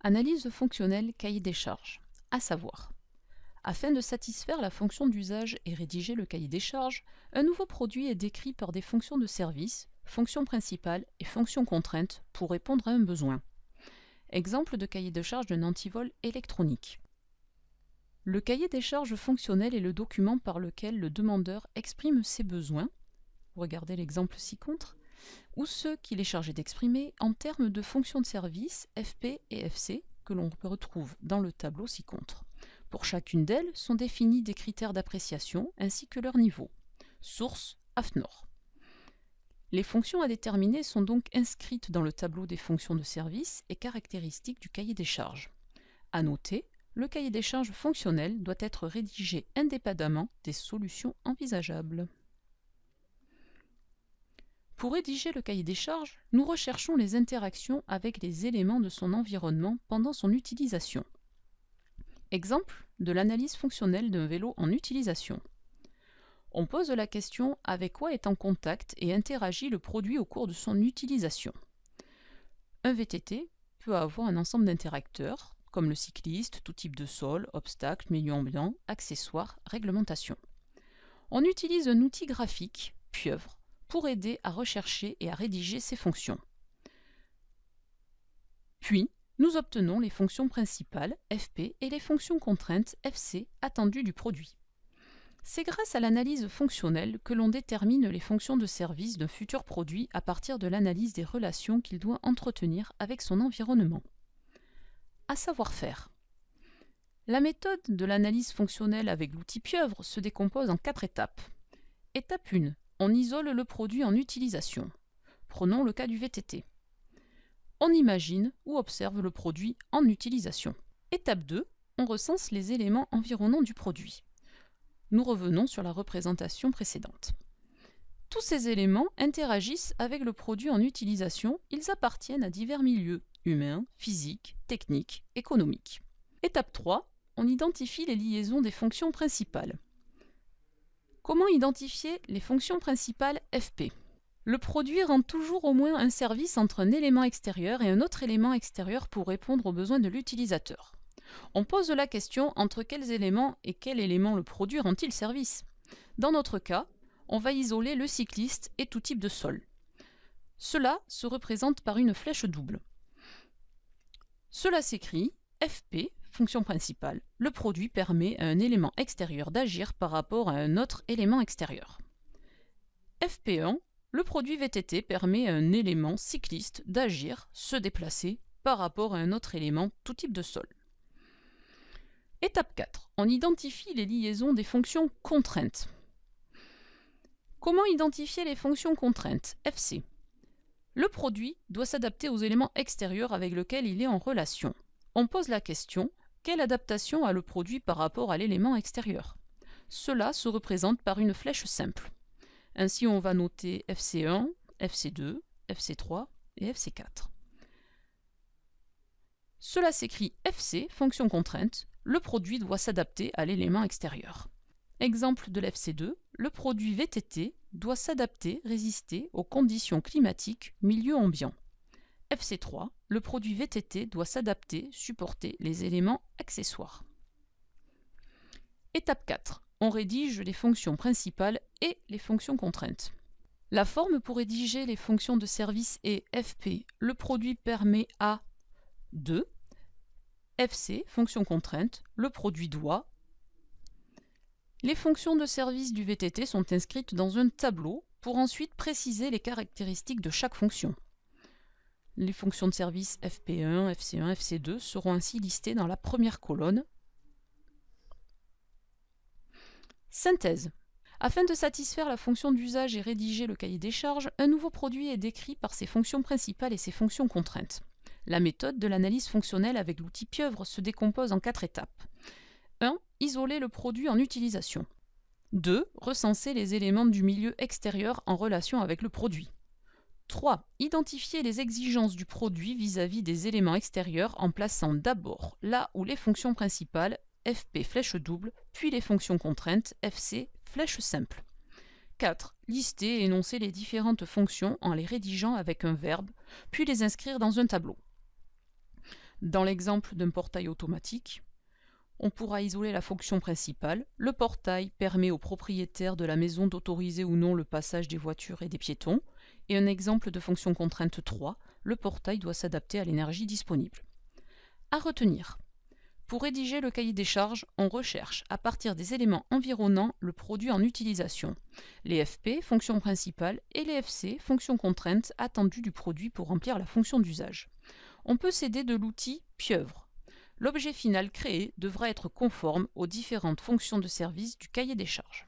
Analyse fonctionnelle cahier des charges, à savoir, afin de satisfaire la fonction d'usage et rédiger le cahier des charges, un nouveau produit est décrit par des fonctions de service, fonctions principales et fonctions contraintes pour répondre à un besoin. Exemple de cahier de charges d'un antivol électronique. Le cahier des charges fonctionnel est le document par lequel le demandeur exprime ses besoins, regardez l'exemple ci-contre, ou ceux qu'il est chargé d'exprimer en termes de fonctions de service FP et FC que l'on retrouve dans le tableau ci-contre. Pour chacune d'elles sont définis des critères d'appréciation ainsi que leur niveau. Source AFNOR. Les fonctions à déterminer sont donc inscrites dans le tableau des fonctions de service et caractéristiques du cahier des charges. À noter, le cahier des charges fonctionnel doit être rédigé indépendamment des solutions envisageables. Pour rédiger le cahier des charges, nous recherchons les interactions avec les éléments de son environnement pendant son utilisation. Exemple de l'analyse fonctionnelle d'un vélo en utilisation. On pose la question avec quoi est en contact et interagit le produit au cours de son utilisation. Un VTT peut avoir un ensemble d'interacteurs, comme le cycliste, tout type de sol, obstacles, milieu ambiant, accessoires, réglementation. On utilise un outil graphique, Pieuvre, pour aider à rechercher et à rédiger ces fonctions. Puis, nous obtenons les fonctions principales, FP, et les fonctions contraintes, FC, attendues du produit. C'est grâce à l'analyse fonctionnelle que l'on détermine les fonctions de service d'un futur produit à partir de l'analyse des relations qu'il doit entretenir avec son environnement. À savoir faire. La méthode de l'analyse fonctionnelle avec l'outil Pieuvre se décompose en 4 étapes. Étape 1. On isole le produit en utilisation. Prenons le cas du VTT. On imagine ou observe le produit en utilisation. Étape 2. On recense les éléments environnants du produit. Nous revenons sur la représentation précédente. Tous ces éléments interagissent avec le produit en utilisation, ils appartiennent à divers milieux, humains, physiques, techniques, économiques. Étape 3. On identifie les liaisons des fonctions principales. Comment identifier les fonctions principales FP? Le produit rend toujours au moins un service entre un élément extérieur et un autre élément extérieur pour répondre aux besoins de l'utilisateur. On pose la question entre quels éléments et quel élément le produit rend-il service? Dans notre cas, on va isoler le cycliste et tout type de sol. Cela se représente par une flèche double. Cela s'écrit FP, fonction principale. Le produit permet à un élément extérieur d'agir par rapport à un autre élément extérieur. FP1, le produit VTT permet à un élément cycliste d'agir, se déplacer, par rapport à un autre élément, tout type de sol. Étape 4. On identifie les liaisons des fonctions contraintes. Comment identifier les fonctions contraintes FC. Le produit doit s'adapter aux éléments extérieurs avec lesquels il est en relation. On pose la question, quelle adaptation a le produit par rapport à l'élément extérieur? Cela se représente par une flèche simple. Ainsi, on va noter FC1, FC2, FC3 et FC4. Cela s'écrit FC, fonction contrainte, le produit doit s'adapter à l'élément extérieur. Exemple de l'FC2, le produit VTT doit s'adapter, résister aux conditions climatiques, milieu ambiant. FC3, le produit VTT doit s'adapter, supporter les éléments accessoires. Étape 4. On rédige les fonctions principales et les fonctions contraintes. La forme pour rédiger les fonctions de service est FP, le produit permet à 2. FC, fonction contrainte, le produit doit. Les fonctions de service du VTT sont inscrites dans un tableau pour ensuite préciser les caractéristiques de chaque fonction. Les fonctions de service FP1, FC1, FC2 seront ainsi listées dans la première colonne. Synthèse. Afin de satisfaire la fonction d'usage et rédiger le cahier des charges, un nouveau produit est décrit par ses fonctions principales et ses fonctions contraintes. La méthode de l'analyse fonctionnelle avec l'outil Pieuvre se décompose en 4 étapes. 1. Isoler le produit en utilisation. 2. Recenser les éléments du milieu extérieur en relation avec le produit. 3. Identifier les exigences du produit vis-à-vis des éléments extérieurs en plaçant d'abord là où les fonctions principales FP flèche double, puis les fonctions contraintes FC flèche simple. 4. Lister et énoncer les différentes fonctions en les rédigeant avec un verbe, puis les inscrire dans un tableau. Dans l'exemple d'un portail automatique, on pourra isoler la fonction principale. Le portail permet aux propriétaires de la maison d'autoriser ou non le passage des voitures et des piétons. Et un exemple de fonction contrainte 3, le portail doit s'adapter à l'énergie disponible. À retenir, pour rédiger le cahier des charges, on recherche à partir des éléments environnants le produit en utilisation, les FP, fonction principale, et les FC, fonction contrainte attendue du produit pour remplir la fonction d'usage. On peut s'aider de l'outil Pieuvre. L'objet final créé devra être conforme aux différentes fonctions de service du cahier des charges.